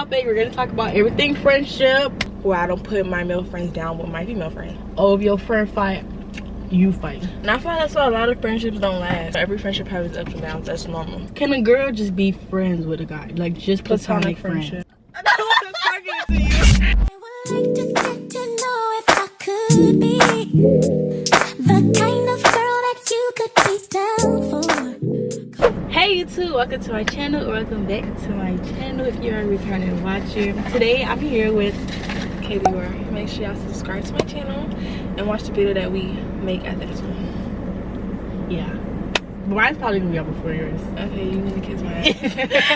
topic. We're gonna talk about everything friendship. Where I don't put my male friends down with my female friend. Oh, if your friend fight, you fight. And I find that's why a lot of friendships don't last. Every friendship has its ups and downs. That's normal. Can a girl just be friends with a guy? Like just platonic friendship? I wasn't talking to you. I would like to get to know if I could be the kind of girl that you could be down for. Hey YouTube, welcome to my channel, or welcome back to my channel if you're a returning watcher. Today I'm here with KBR. Make sure y'all subscribe to my channel and watch the video that we make after this one. yeah. Mine's probably gonna be up before yours. Okay, you need to kiss my ass.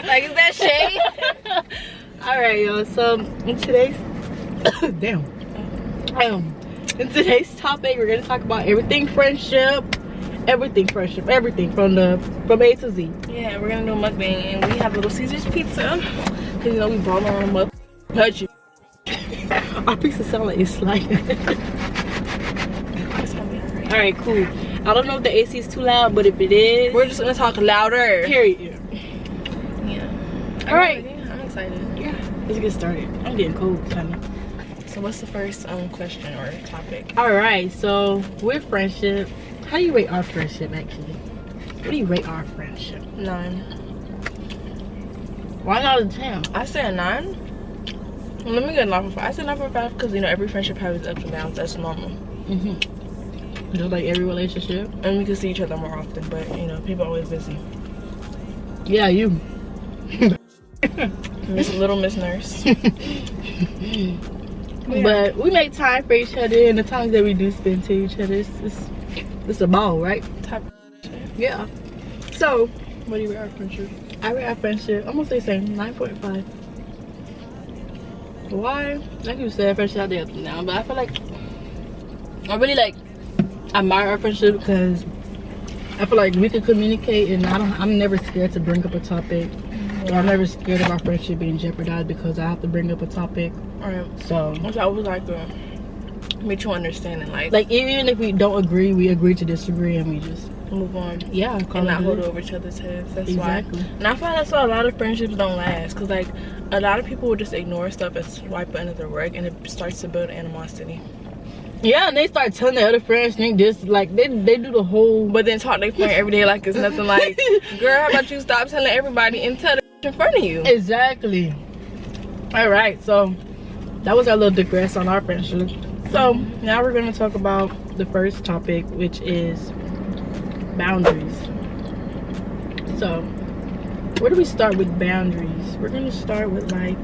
Like, is that shade? Alright y'all, so in today's in today's topic we're gonna talk about everything friendship. Everything friendship, everything from A to Z. Yeah, we're gonna do a mukbang and we have Little Caesars pizza. Cause you know we balling on a mug budget. Our pizza sound like it's like It's gonna be alright. alright, cool. I don't know if the AC is too loud, but if it is, We're just gonna talk louder. period. Yeah. Alright. I'm excited. Yeah, let's get started. I'm getting cold, kinda. So what's the first question or topic? Alright, so with friendship, how do you rate our friendship actually? What do you rate our friendship? 9. Why not a 10? I say a 9. Let me get a 9 for 5. I say 9 for 5 because you know every friendship has its ups and downs. That's normal. Just like every relationship. And we can see each other more often, but you know people are always busy. Yeah, you. Little Miss Nurse. But we make time for each other, and the times that we do spend to each other, it's a ball, right? Type of shit. Yeah. So, What do you rate our friendship? I rate our friendship, I'm gonna say same, 9.5. Why? Like you said, friendship out there up and down, but I feel like I really admire our friendship because I feel like we can communicate, and I'm never scared to bring up a topic. Or I'm never scared of our friendship being jeopardized because I have to bring up a topic. Alright. So, Which I would like to mutual understanding, like even if we don't agree, we agree to disagree, and we just move on. yeah, And not hold over each other's heads. That's Exactly. why. And I find that's why a lot of friendships don't last. Cause like a lot of people will just ignore stuff and swipe it under the rug, and it starts to build animosity. Yeah, and they start telling their other friends think this, like they do the whole. But then talk their friend every day like it's nothing. Like, girl, how about you stop telling everybody and tell the in front of you? Exactly. All right, so that was our little digress on our friendship. So now we're gonna talk about the first topic, which is boundaries. So where do we start with boundaries? We're gonna start with like,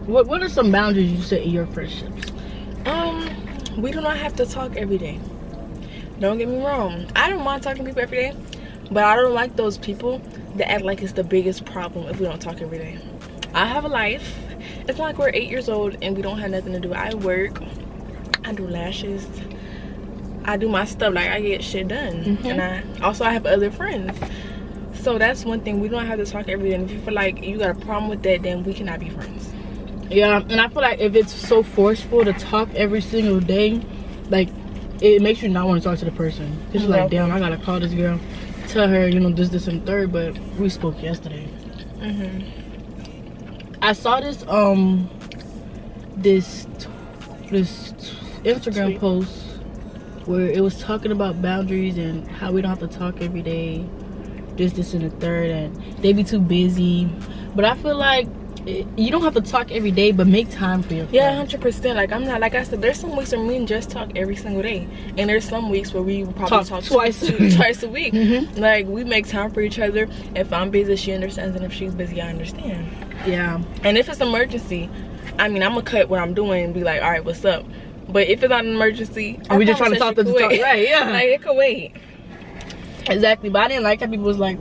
what are some boundaries you set in your friendships? We do not have to talk every day. Don't get me wrong. I don't mind talking to people every day, but I don't like those people that act like it's the biggest problem if we don't talk every day. I have a life. It's not like we're 8 years old and we don't have nothing to do. I work, I do lashes, I do my stuff, like I get shit done. And I have other friends. So that's one thing, we don't have to talk every day. And if you feel like you got a problem with that, then we cannot be friends. Yeah, and I feel like if it's so forceful to talk every single day, like it makes you not want to talk to the person. It's like, damn, I gotta call this girl, tell her, you know, this and third, but we spoke yesterday. I saw this this Instagram post where it was talking about boundaries and how we don't have to talk every day, this and the third, and they be too busy. But I feel like you don't have to talk every day, but make time for your friends. Yeah, 100%. Like I'm not, like I said, there's some weeks where me and Jess talk every single day, and there's some weeks where we probably talk twice a week. Like we make time for each other. If I'm busy, she understands, and if she's busy, I understand. Yeah. And if it's an emergency, I mean, I'm gonna cut what I'm doing and be like, all right, what's up? But if it's not an emergency, are we just trying to talk to talk? Right? Yeah. Like it could wait. Exactly. But I didn't like how people was like,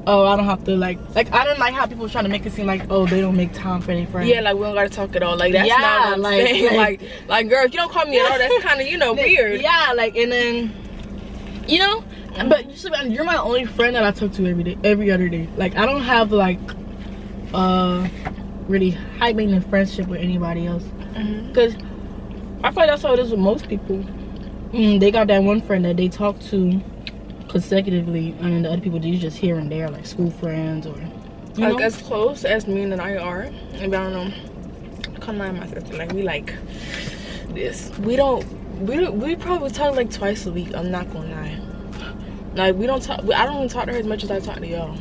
oh, I don't have to like I didn't like how people was trying to make it seem like, oh, they don't make time for their friends. Yeah, like we don't gotta talk at all. Like that's not what I'm saying. Like girl, if you don't call me at all, that's kind of, you know, weird. Yeah, like, and then, you know, but you're my only friend that I talk to every other day. Like I don't have like really high maintenance friendship with anybody else, because I feel like that's how it is with most people. They got that one friend that they talk to consecutively, and then the other people do just here and there, like school friends or You like know? as close as me and I are, and I don't know. Come on, my sister. Like we like this. We probably talk like twice a week. I'm not gonna lie. Like we don't talk. I don't even talk to her as much as I talk to y'all.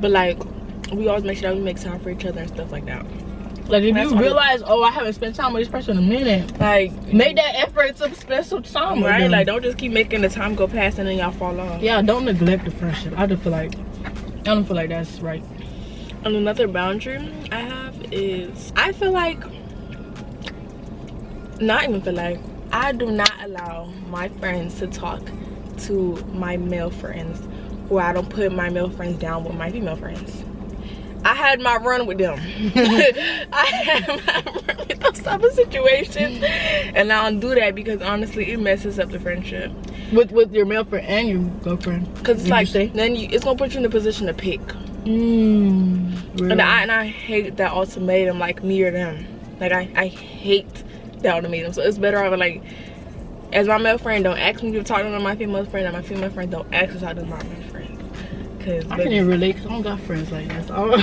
But like we always make sure that we make time for each other and stuff like that. Like if you realize, oh, I haven't spent time with this person in a minute, like make that effort to spend some time with right? them. Like don't just keep making the time go past and then y'all fall off. Yeah, don't neglect the friendship. I don't feel like that's right. And another boundary I have is I do not allow my friends to talk to my male friends, or I don't put my male friends down with my female friends. I had my run with them. I had my run with those type of situations, and I don't do that because honestly it messes up the friendship With your male friend and your girlfriend. because it's like then it's gonna put you in a position to pick. Really? And I hate that ultimatum, like me or them. Like I hate that ultimatum. So it's better off like, as my male friend, don't ask me to talk to my female friend, and my female friend don't ask me to talk to my male friend. Cause I can't even relate because I don't got friends like this. But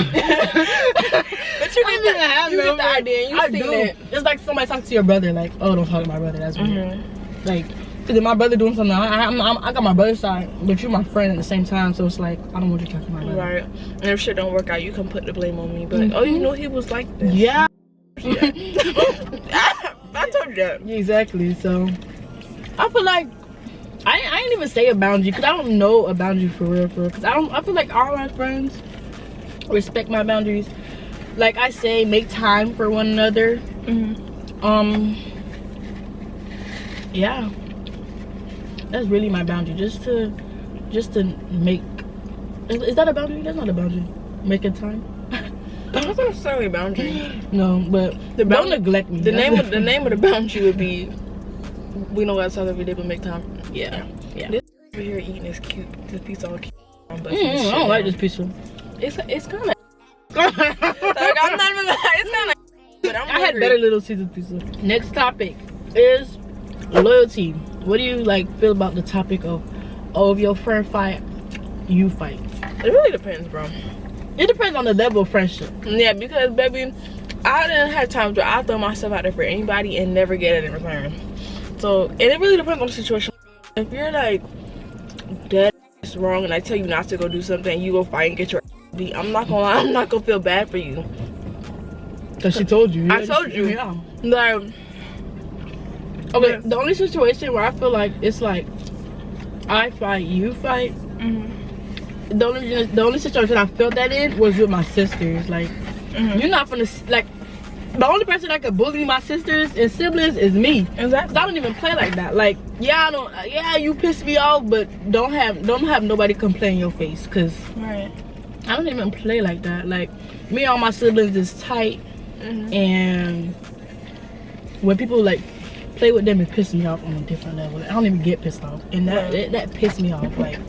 you get the idea. You I seen do. it. It's like somebody talking to your brother, like, oh, don't talk to my brother. That's weird. Like, because if my brother doing something, I got my brother's side, but you're my friend at the same time. So it's like, I don't want you to talk to my brother. Right. And if shit don't work out, you can put the blame on me. But like, oh, you know he was like this. Yeah. I told you that. Exactly. So I feel like I ain't even say a boundary because I don't know a boundary for real. Because I feel like all my friends respect my boundaries. Like I say, make time for one another. Yeah, that's really my boundary. Just to make. Is that a boundary? That's not a boundary. Making time. That's not necessarily a boundary. No, but don't neglect me. The name of the boundary would be, we don't gotta talk every day, but make time. Yeah. This over here eating is cute. This piece all cute. I don't like this pizza. It's kind of. Like, I'm not even. It's kind of. But I'm I had better Little Caesars pizza. Next topic is loyalty. What do you like feel about the topic of, oh, if your friend fight, you fight? It really depends, bro. It depends on the level of friendship. Yeah, because baby, I didn't have times where I throw myself out there for anybody and never get it in return. So, and it really depends on the situation. If you're like dead wrong and I tell you not to go do something, and you go fight and get your beat, I'm not gonna lie, I'm not gonna feel bad for you. Cause she told you. I told you. Yeah. Like, okay, the only situation where I feel like it's like I fight, you fight. The only situation I felt that in was with my sisters. Like, you're not gonna like. The only person that could bully my sisters and siblings is me. Exactly. Cause I don't even play like that. Like, yeah, you piss me off, but don't have nobody come play in your face. Cause right. I don't even play like that. Like, me and all my siblings is tight, and when people like play with them, it pisses me off on a different level. I don't even get pissed off, and that pissed me off. Like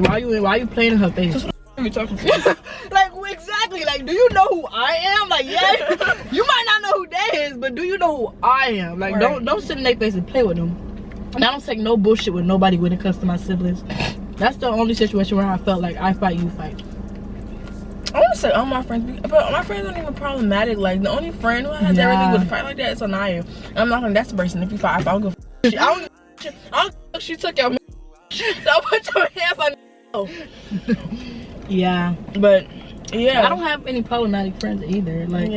why you playing in her face? What are you talking to? Like, exactly. Like, do you know who I am? Like, yeah, you might not know who that is, but do you know who I am? Like, don't sit in their face and play with them. And I don't take no bullshit with nobody when it comes to my siblings. That's the only situation where I felt like I fight, you fight. I want to say all my friends, but my friends aren't even problematic. Like, the only friend who has everything with a fight like that is Anaya. And I'm not gonna, that's the person. If you fight, I don't give a shit. I don't give she took your so put your hands on. Yeah, but yeah, I don't have any problematic friends either. Like,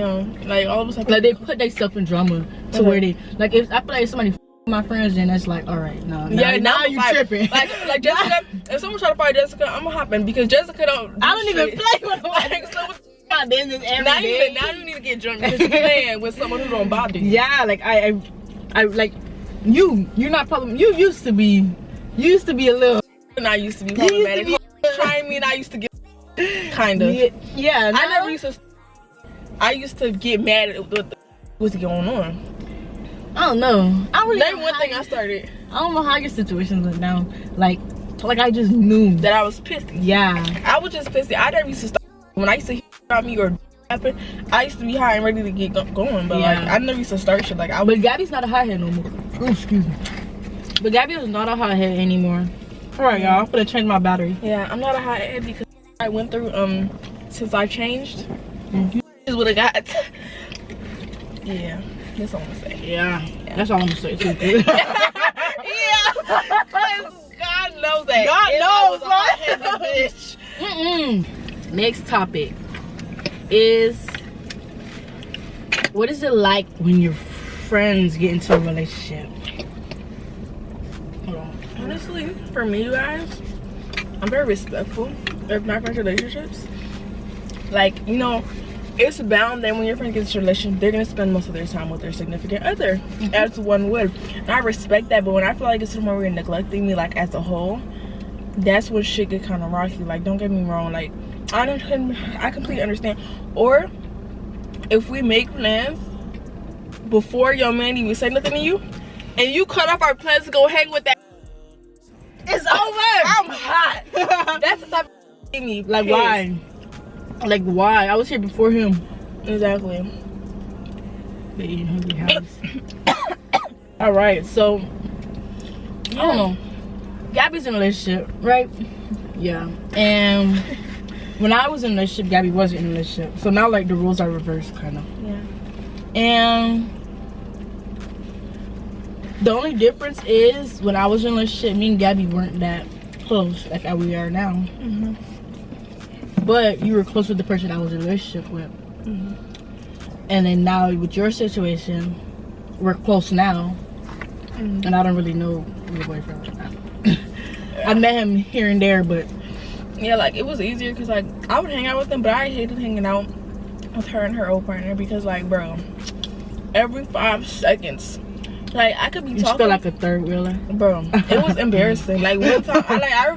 like all of a sudden, like they put themselves in drama to where they like. If I feel like somebody my friends, then that's like, all right, no, now you tripping. Like Jessica, if someone try to fight Jessica, I'm gonna hop in because Jessica don't. I don't even play with them. Like, so business every now day. Now you need to get drunk because you're playing with someone who don't bother you. Yeah, like I like you're not problem. You used to be a little. And I used to be problematic. Trying me, and I used to get kind of. Yeah. I used to get mad at what's going on. I don't know. I really. That's one thing I started. I don't know how your situations went down. Like I just knew that I was pissed. Yeah. I was just pissed. I never used to start when I used to hear about me or happen. I used to be high and ready to get going, but like I never used to start shit. Like but Gabby's not a hothead no more. Oh, excuse me. But Gabby is not a hothead anymore. All right, y'all. I'm gonna change my battery. Yeah, I'm not a hothead because I went through since I changed, you is what I got. Yeah, that's all I'm gonna say. Yeah, that's all I'm gonna say too. Yeah, God knows that. God knows, I was a hot-headed bitch. Next topic is, what is it like when your friends get into a relationship? Hold on. Honestly, for me, you guys, I'm very respectful of my friends' relationships. Like, you know, it's bound that when your friend gets into a relationship, they're gonna spend most of their time with their significant other, as one would. And I respect that, but when I feel like it's somewhere where you're neglecting me, like as a whole, that's when shit get kind of rocky. Like, don't get me wrong, like I completely understand. Or if we make plans before your man even say nothing to you, and you cut off our plans to go hang with that, It's over. I'm hot. That's the type of me. Like why? Like why? I was here before him. Exactly. They eating hungry house. All right, so I don't know. Gabby's in a relationship, right? Yeah. And when I was in a relationship, Gabby wasn't in a relationship. So now like the roles are reversed, kind of. Yeah. And the only difference is when I was in a relationship, me and Gabby weren't that close like how we are now. But you were close with the person I was in a relationship with. And then now with your situation, we're close now. And I don't really know your boyfriend right now. I met him here and there, but Yeah, like it was easier because like I would hang out with him, but I hated hanging out with her and her old partner because like, bro, every 5 seconds, like I could be you talking feel like a third wheeler. Bro, it was embarrassing. Like one time,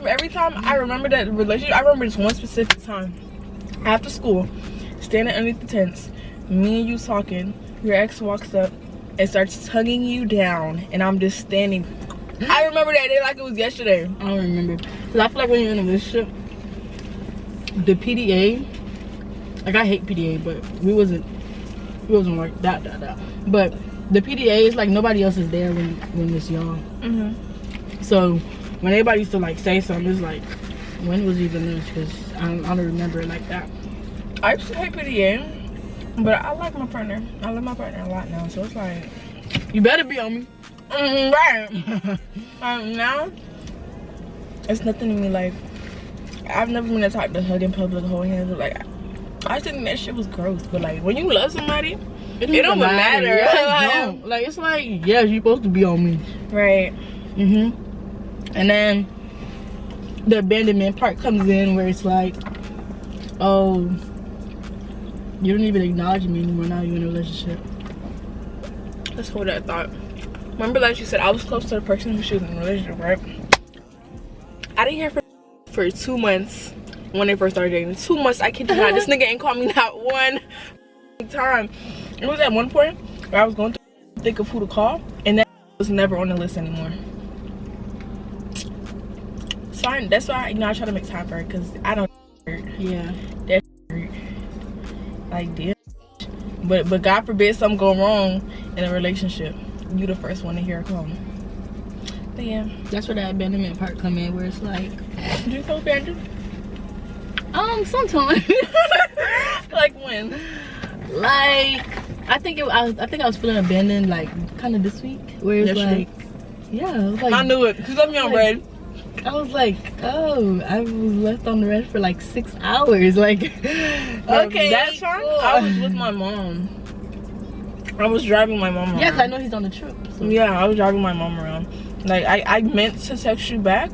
every time I remember that relationship. I remember this one specific time after school, standing underneath the tents, me and you talking. Your ex walks up and starts tugging you down, and I'm just standing. I remember that day like it was yesterday. I don't remember. Cause I feel like when you're in a relationship, the PDA, like I hate PDA, but we wasn't like that. But the PDA is like nobody else is there when it's y'all. So when everybody used to like say something, it's like, when was even this? Because I don't remember it like that. I used to hate PDA, but I like my partner. I love my partner a lot now, so it's like, You better be on me. right. Now, it's nothing to me. Like, I've never been the type to hug in public, hold hands. But like, I just think that shit was gross. But like, when you love somebody, it don't matter. Yeah, it don't. Like, it's like, yeah, you're supposed to be on me. Right. And then the abandonment part comes in where it's like, oh, you don't even acknowledge me anymore. Now you're in a relationship. Let's hold that thought. Remember, like you said, I was close to the person who she was in a relationship, right? I didn't hear from for 2 months when they first started dating. 2 months, I kid you not. This nigga ain't called me not one time. It was at one point where I was going to think of who to call, and that was never on the list anymore. So that's why I try to make time for it, because I don't hurt. Yeah. That hurt. Like, damn. But God forbid something go wrong in a relationship, you the first one to hear a call. But yeah, That's where that abandonment part come in, where it's like, do you feel abandoned? Sometimes. Like when? Like, I think I was feeling abandoned, like, kind of this week, where it's Yesterday? like, yeah, I was like, I knew it, because I'm young, like, red. I was like, oh, I was left on the rest for like 6 hours. Like, Okay, that's fine. cool. I was with my mom. I was driving my mom around. Yes, I know he's on the trip. So. Yeah, I was driving my mom around. Like, I meant to text you back.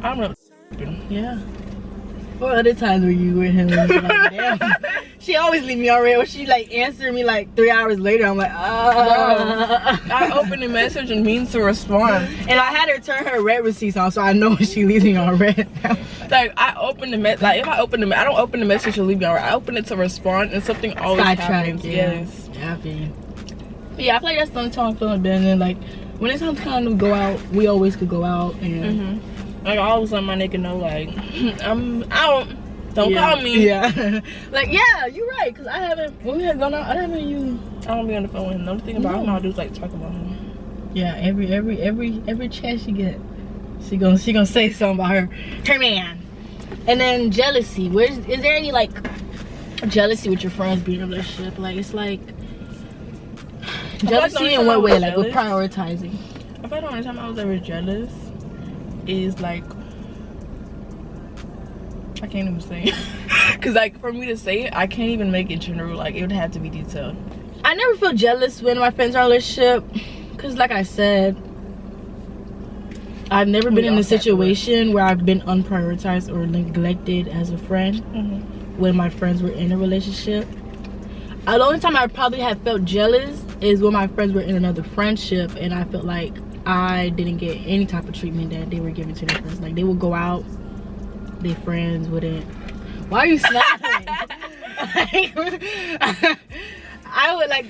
I don't know. Yeah. Or other times where you with him and you're like, damn. She always leave me on red, or she like answer me like 3 hours later. I'm like, I opened the message and means to respond. And I had her turn her red receipts on, so I know when she leaving on red. Like, I opened the message. Like, if I open the I don't open the message to leave me on red. I open it to respond, and something always happens. Yes. Yeah, I feel you. But yeah, I feel like that's the only time I'm feeling abandoned. Like, when it's time to kind of go out, we always could go out and. Like, I always let my nigga know, like, I'm out. Don't call me. Yeah. Like, yeah, you're right. Because when we had gone out, I don't be on the phone with him. The only thing about him, I'll do is like talk about him. Yeah, every chance she get, she gonna say something about her man. And then jealousy. Is there any like jealousy with your friends being in a relationship? Like it's like jealousy in what way? Like with prioritizing. I feel like the only time I was ever jealous is like, I can't even say it. Cause like for me to say it, I can't even make it general. Like it would have to be detailed. I never feel jealous when my friends are in a relationship, cause like I said, I've never been in a situation where I've been unprioritized or neglected as a friend when my friends were in a relationship. The only time I probably have felt jealous is when my friends were in another friendship and I felt like I didn't get any type of treatment that they were giving to their friends. Like they would go out, their friends wouldn't. Why are you snapping? I would like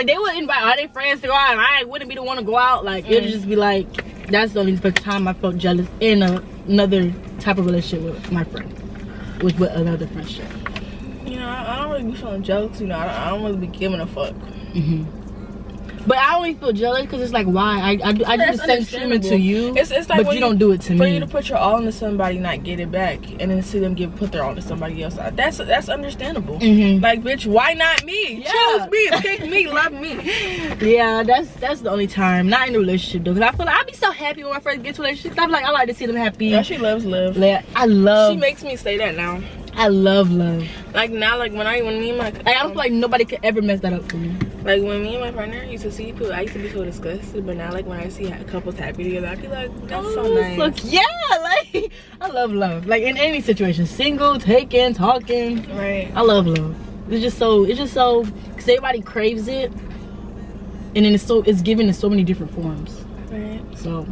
they would invite all their friends to go out and I wouldn't be the one to go out. Like it would just be like, that's the only time I felt jealous in another type of relationship with my friend, with another friendship. You know, I don't really be feeling jealous. You know, I don't really be giving a fuck. But I only feel jealous because it's like, why? I do the same treatment to you, it's like but you don't do it to me. For you to put your all into somebody, not get it back, and then see them put their all to somebody else. That's understandable. Like, bitch, why not me? Yeah. Choose me, pick me, love me. Yeah, that's the only time. Not in a relationship though, because I feel like I'd be so happy when my friends get to a relationship. I'm like, I like to see them happy. Yeah, she loves love. Like, I love. She makes me say that now. I love love. Like now, like when me and my I don't feel like nobody could ever mess that up for me. Like when me and my partner used to see people, I used to be so disgusted, but now like when I see couples happy together, I be like, that's so nice. So, yeah, like I love love. Like in any situation, single, taken, talking. Right. I love love. It's just so because everybody craves it, and then it's given in so many different forms. Right. So.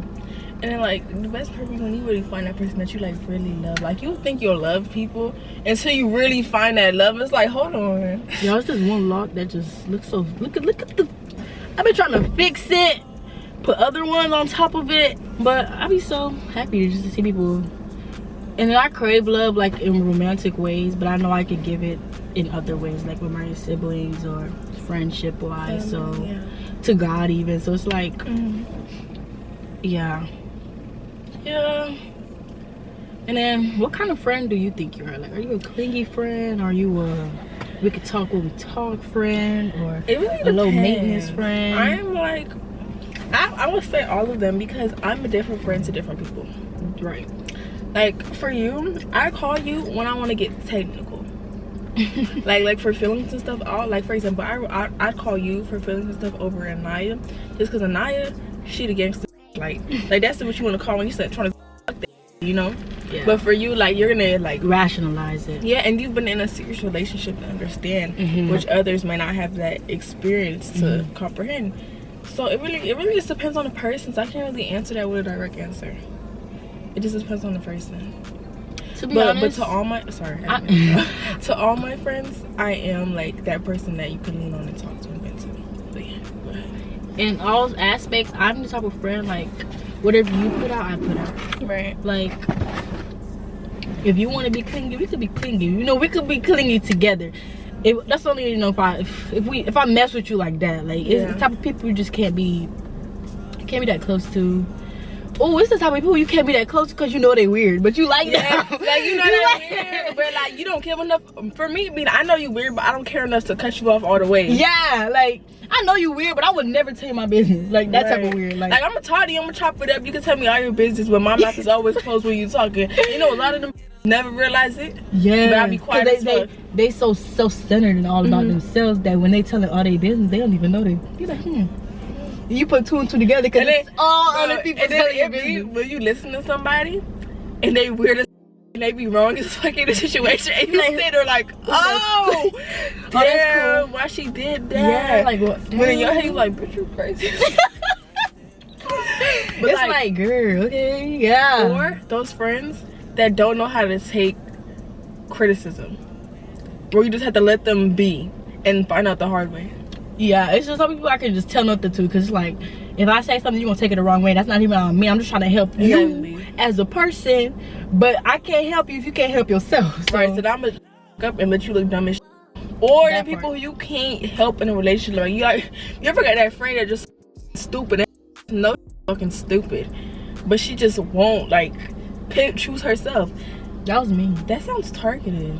And then like the best part is when you really find that person that you like really love. Like you think you'll love people until you really find that love. It's like, hold on. Yo, it's this one lock that just looks so look at the I've been trying to fix it, put other ones on top of it, but I be so happy just to see people. And then I crave love like in romantic ways, but I know I could give it in other ways, like with my siblings or friendship wise, to God even. So it's like yeah. And then what kind of friend do you think you are? Like, are you a clingy friend? Are you a we could talk when we talk friend? Or it really a low maintenance friend? I'm like, I would say all of them because I'm a different friend to different people. Right. Like for you, I call you when I want to get technical. like for feelings and stuff. Like for example, I'd call you for feelings and stuff over Anaya, just because Anaya, she the gangster. Like that's what you want to call when you start trying to fuck that, you know. Yeah. But for you, like you're gonna like rationalize it. Yeah, and you've been in a serious relationship to understand, which others may not have that experience to comprehend. So it really just depends on the person. So I can't really answer that with a direct answer. It just depends on the person. To be honest, but to all my to all my friends, I am like that person that you can lean on and talk to and vent to. So yeah, go ahead. In all aspects, I'm the type of friend like whatever you put out, I put out. Right. Like if you want to be clingy, we could be clingy. You know, we could be clingy together. That's only, you know, if I mess with you like that, like it's the type of people you just can't be that close to. Oh, it's the type of people you can't be that close because you know they weird, but you like them. Like you know they weird, but like you don't care enough. For me, I know you weird, but I don't care enough to cut you off all the way. Yeah, like I know you weird, but I would never tell you my business. Like that type of weird. Like I'm a toddy, I'm gonna chop it up. You can tell me all your business, but my mouth is always closed when you talking. You know, a lot of them never realize it. Yeah, but I be quiet as fuck. They so self-centered and all about themselves that when they telling all their business, they don't even know they. Be like, You put two and two together because it's all other people telling your business. When you listen to somebody and they weird as and they be wrong as fuck in the situation, and you sit there like, oh, damn, cool. Why she did that? Yeah, like what? But in your head, you like, bitch, you crazy. But it's like, girl, okay, yeah. Or those friends that don't know how to take criticism, where you just have to let them be and find out the hard way. Yeah, it's just some people I can just tell nothing to, because it's like, if I say something, you're gonna take it the wrong way. That's not even on me. I'm just trying to help you as a person, but I can't help you if you can't help yourself. So. Right, so I'm gonna up and let you look dumb as shit. Or the people who you can't help in a relationship. Like, you ever got that friend that just stupid and no fucking stupid, but she just won't like choose herself. That was me. That sounds targeted.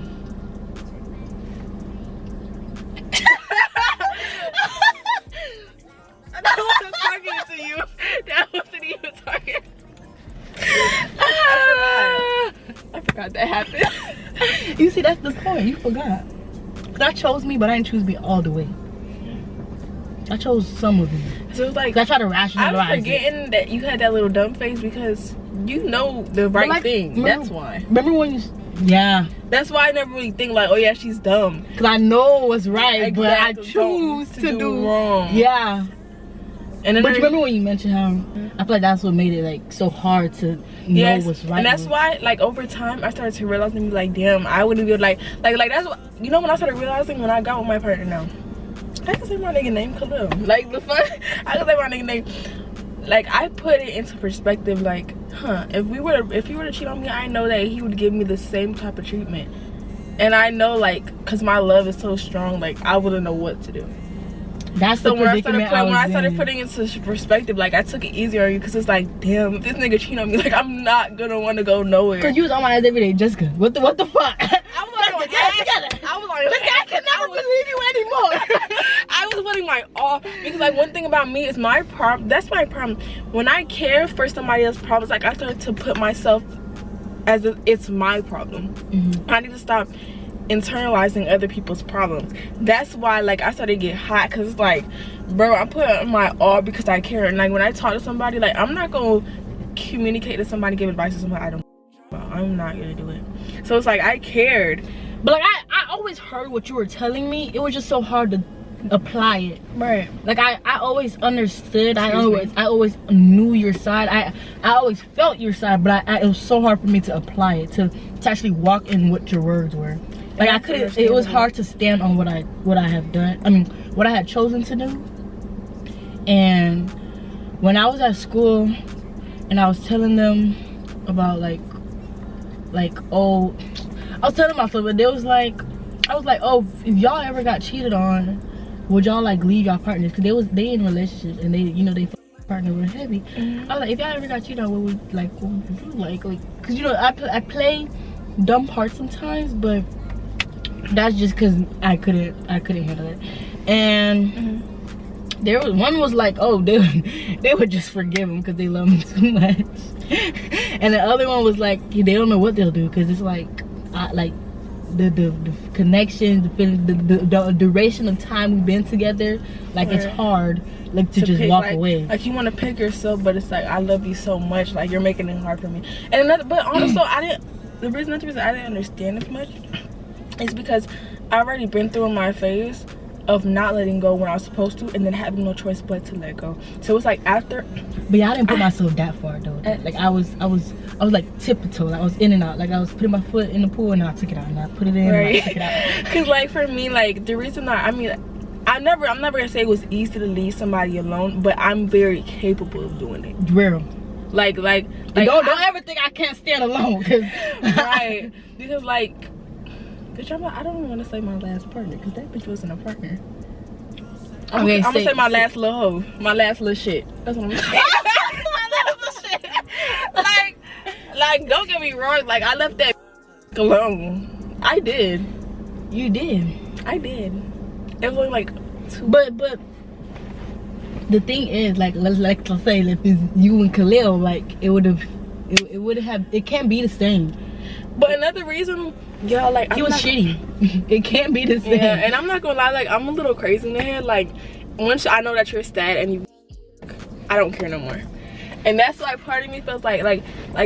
That wasn't targeted to you. That wasn't even targeted. I forgot that happened. You see, that's the point. You forgot. I chose me, but I didn't choose me all the way. I chose some of me. So it's like, I try to rationalize. I'm forgetting that you had that little dumb face because you know the right like, thing. Remember, that's why. Remember when you... Yeah. That's why I never really think like, oh yeah, she's dumb. Because I know what's right, Exactly. but I choose to do wrong. Yeah. And then But you remember when you mentioned how I feel like that's what made it like so hard to know what's right. And that's why like over time I started to realize and be like, damn, I wouldn't be like that's what, you know, when I started realizing when I got with my partner now. I can say my nigga name Khalil. Like the fun I can say my nigga name. Like I put it into perspective like, if he were to cheat on me, I know that he would give me the same type of treatment. And I know like cause my love is so strong, like I wouldn't know what to do. That's so the predicament when I started putting it into perspective, like I took it easier on you because it's like, damn, if this nigga cheat on me, like I'm not gonna want to go nowhere. Cause you was on my ass every day, Jessica. What the fuck? I was on your ass. I was on your ass. I can never believe you anymore. I was putting my all because like one thing about me is my problem. That's my problem. When I care for somebody else's problems, like I started to put myself as if it's my problem. I need to stop internalizing other people's problems. That's why like I started to get hot because it's like, bro, I'm putting my all because I care. And like when I talk to somebody, like I'm not gonna communicate to somebody, give advice to somebody I don't about. I'm not gonna do it. So it's like I cared, but like I always heard what you were telling me. It was just so hard to apply it. Right. Like I always understood. I always knew your side. I always felt your side, but it was so hard for me to apply it, to actually walk in what your words were. Like I couldn't. It was hard to stand on what I have done. I mean, what I had chosen to do. And when I was at school, and I was telling them about like oh, I was telling them myself, but they was like, I was like, oh, if y'all ever got cheated on, would y'all like leave y'all partners? Cause they in relationships and they, you know, they partner were heavy. I was like, if y'all ever got cheated on, what would you like? Cause you know, I play dumb parts sometimes, but that's just because I couldn't handle it. And there was one was like, oh, they would just forgive him because they love him too much. And the other one was like, they don't know what they'll do because it's like the connection, the feeling, the duration of time we've been together, like it's hard like to just walk away. Like you want to pick yourself, but it's like I love you so much, like you're making it hard for me. And another, but also the reason I didn't understand as much is because I already been through my phase of not letting go when I was supposed to, and then having no choice but to let go. So it's like after. But yeah, I didn't put myself that far though. Like I was like tiptoe. I was in and out. Like I was putting my foot in the pool and I took it out, and I put it in and I took it out. Cause like for me, like the reason I'm never gonna say it was easy to leave somebody alone, but I'm very capable of doing it. Real. Like don't ever think I can't stand alone. Cause right. Because like. Bitch, I don't even want to say my last partner because that bitch wasn't a partner. I'm gonna say my last little hoe, my last little shit. That's what I'm saying. My last little shit. Like, don't get me wrong. Like, I left that alone. I did. You did. I did. It was only like 2. But the thing is, like, let's say if it's you and Khalil, like, it can't be the same. But another reason, y'all, like, he was shitty. It can't be the same. Yeah, and I'm not gonna lie, like, I'm a little crazy in the head. Like, once I know that you're sad and you, I don't care no more. And that's why part of me feels like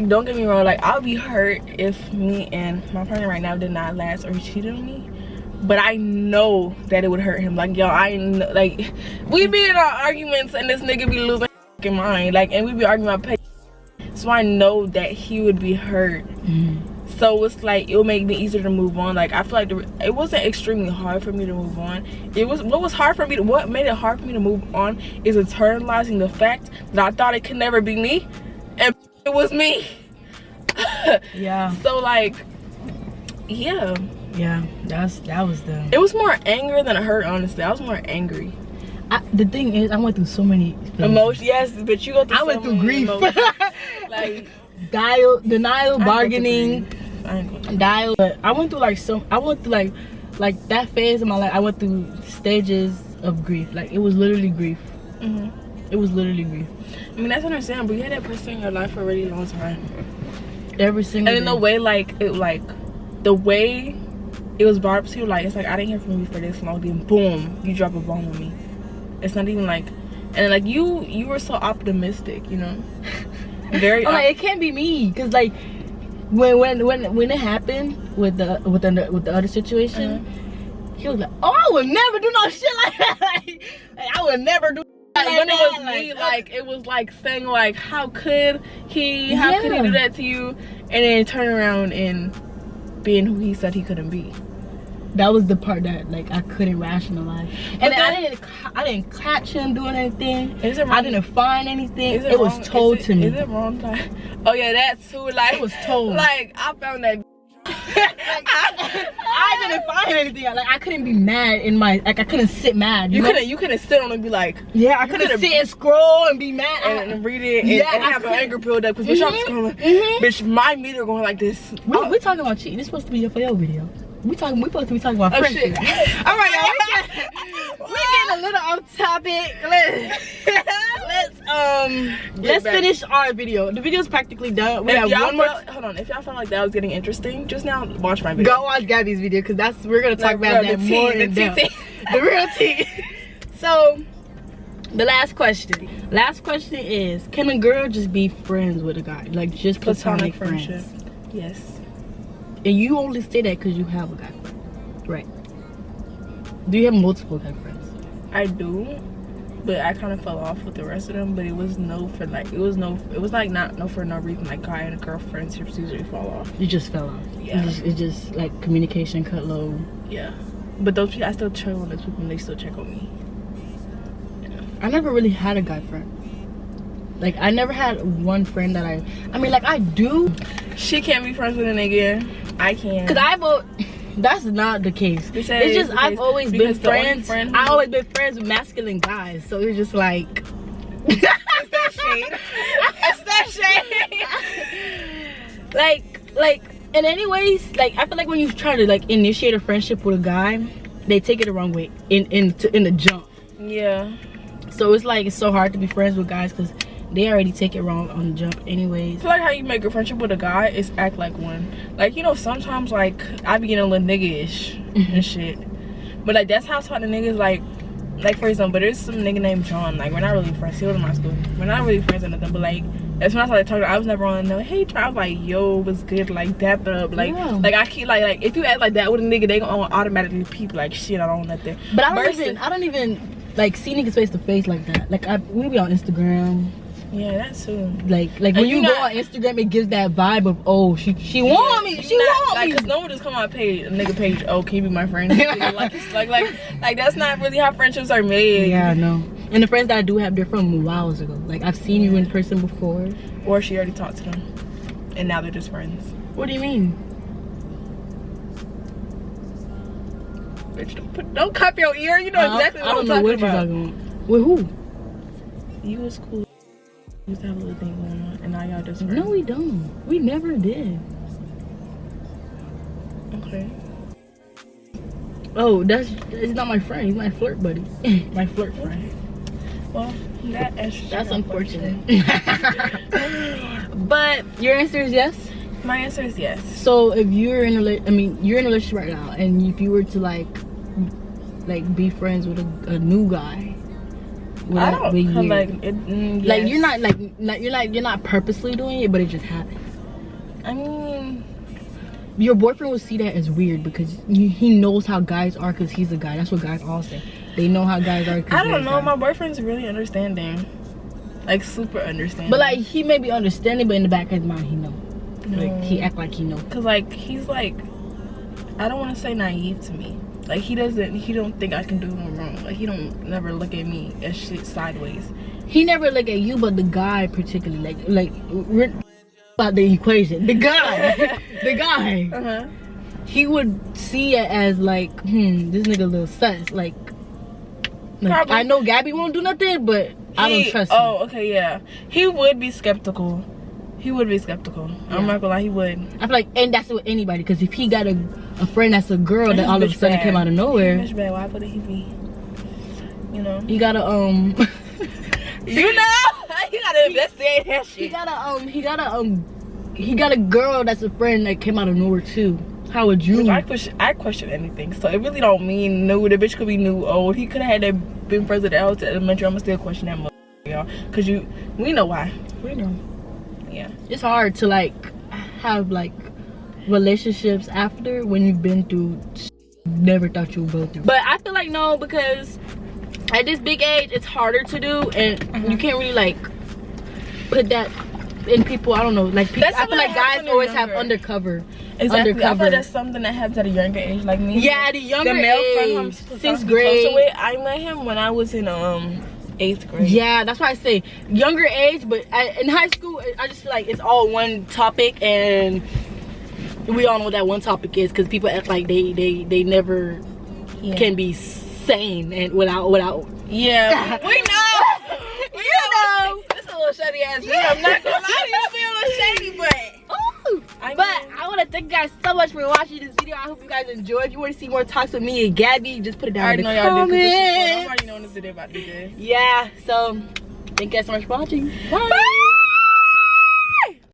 don't get me wrong, like I'll be hurt if me and my partner right now did not last or he cheated on me. But I know that it would hurt him. Like, yo, I know, like, we be in our arguments and this nigga be losing his mind. Like, and we be arguing about pay. So I know that he would be hurt. So it's like, it'll make me easier to move on. Like, I feel like it wasn't extremely hard for me to move on. What made it hard for me to move on is internalizing the fact that I thought it could never be me, and it was me. Yeah. So like, yeah. Yeah, that was the. It was more anger than hurt, honestly. I was more angry. The thing is, I went through so many emotions. Yes, but you go through. I went through grief. Like, denial, bargaining, I ain't gonna dial. But I went through like that phase of my life. I went through stages of grief. Like it was literally grief. It was literally grief. I mean, that's understandable, but you had that person in your life for a really long time. Every single and in day. the way the way it was brought up to you, like it's like I didn't hear from you for this long, then boom, you drop a bomb on me. It's not even like, and like you were so optimistic, you know. Very like it can't be me, cause like when it happened with the other situation, he was like, oh, I would never do no shit like that. like I would never do like, like when that. it was me, like it was like saying like how could he do that to you, and then turn around and being who he said he couldn't be. That was the part that like I couldn't rationalize. And then I didn't catch him doing anything. I didn't find anything. It was told to me. Is it wrong? Oh yeah, that's who. Like it was told. Like I found that. I didn't find anything. Like I couldn't be mad in my I couldn't sit mad. You couldn't sit on and be like, yeah, I couldn't sit and scroll and be mad and read it and have an anger build up because bitch, I'm scrolling. Bitch, my meter going like this. We talking about cheating. This supposed to be for your video. We supposed to be talking about friendship. All right, y'all. We getting a little off topic. Let's finish our video. The video's practically done. We have one more. Hold on. If y'all felt like that was getting interesting, just now watch my video. Go watch Gabby's video because we're gonna talk about that more in depth. The real tea. So, the last question. Last question is: can a girl just be friends with a guy, like just platonic friendship? Yes. And you only say that because you have a guy friend, right? Do you have multiple guy friends? I do, but I kind of fell off with the rest of them. But it was no for no reason. Like guy and girl friendships usually fall off. You just fell off. Yeah. It just like communication cut low. Yeah. But those people, I still check on those people and they still check on me. Yeah. I never really had a guy friend. Like I never had one friend that I mean like I do. She can't be friends with a nigga. I can. Cause that's not the case. It's just I've always been friends. I always been friends with masculine guys. So it's just like it's that shade. It's that shade. like and anyways, like I feel like when you try to like initiate a friendship with a guy, they take it the wrong way in the jump. Yeah. So it's like it's so hard to be friends with guys because they already take it wrong on the jump anyways. I feel like how you make a friendship with a guy is act like one. Like, you know, sometimes like I be getting a little nigga-ish and shit. But like that's how I talk to niggas, like for example, there's some nigga named John. Like we're not really friends. He was in my school. We're not really friends or nothing, but like that's when I started talking. I was never on no, hey John. I was like, yo, what's good? Like that up. Like like I keep like if you act like that with a nigga, they gonna automatically peep like shit, I don't know nothing. But I don't even like see niggas face to face like that. Like we be on Instagram. Yeah, that's true. Like when you go on Instagram, it gives that vibe of, oh, she want me, she want me. Like, cause no one just come on a nigga page, oh, can you be my friend? like that's not really how friendships are made. Yeah, no. And the friends that I do have, they're from whiles ago. Like I've seen you in person before. Or she already talked to them, and now they're just friends. What do you mean? Bitch, don't cup your ear. You know exactly what I'm talking about. I don't know what you're talking about. With who? You was cool. We used to have a little thing going on, and now y'all just friends. No, we don't. We never did. Okay. Oh, it's not my friend. He's my flirt buddy. My flirt friend. Well, that's unfortunate. But your answer is yes? My answer is yes. So if you're in a relationship right now, and if you were to like be friends with a new guy, I don't yes. Like you're not purposely doing it, but it just happens. I mean, your boyfriend will see that as weird because he knows how guys are because he's a guy. That's what guys all say. They know how guys are. I don't know. My boyfriend's really understanding, like super understanding. But like he may be understanding, but in the back of his mind, he know. Like he act like he know. Cause like he's like, I don't want to say naive to me. Like he don't think I can do no wrong. Like he don't never look at me as shit sideways. He never look at you, but the guy particularly, like we're about the equation. The guy, he would see it as like, this nigga a little sus. Like I know Gabby won't do nothing, but I don't trust him. Oh, okay, yeah. He would be skeptical He would be skeptical. I'm not gonna lie, he would. I feel like, and that's with anybody, because if he got a friend that's a girl that all of a sudden came out of nowhere. Bitch bad. Why would he be? You know. He got a You know. He gotta investigate that shit. He got a girl that's a friend that came out of nowhere too. How would you? I question anything, so it really don't mean new. The bitch could be new, old. He could have had been friends with the else at elementary. I'ma still question that mother, y'all, cause we know why. We know. Yeah. It's hard to like have like relationships after when you've been through never thought you would go through. But I feel like no, because at this big age it's harder to do, and you can't really like put that in people. I don't know, like people, I feel like guys always have undercover. Exactly. I feel like that's something that happens at a younger age, like me. Yeah, at a younger the male age, friend 6th grade. With, I met him when I was in 8th grade. Yeah, that's why I say younger age, but in high school I just feel like it's all one topic, and we all know what that one topic is, because people act like they never can be sane and without yeah. We know. You know. This is a little shady ass video. I'm not gonna lie to you, it's a little shady, but I want to thank you guys so much for watching this video. I hope you guys enjoyed. If you want to see more talks with me and Gabby, just put it down in the comments. I already know this video about to be good. Yeah, so thank you guys so much for watching. Bye.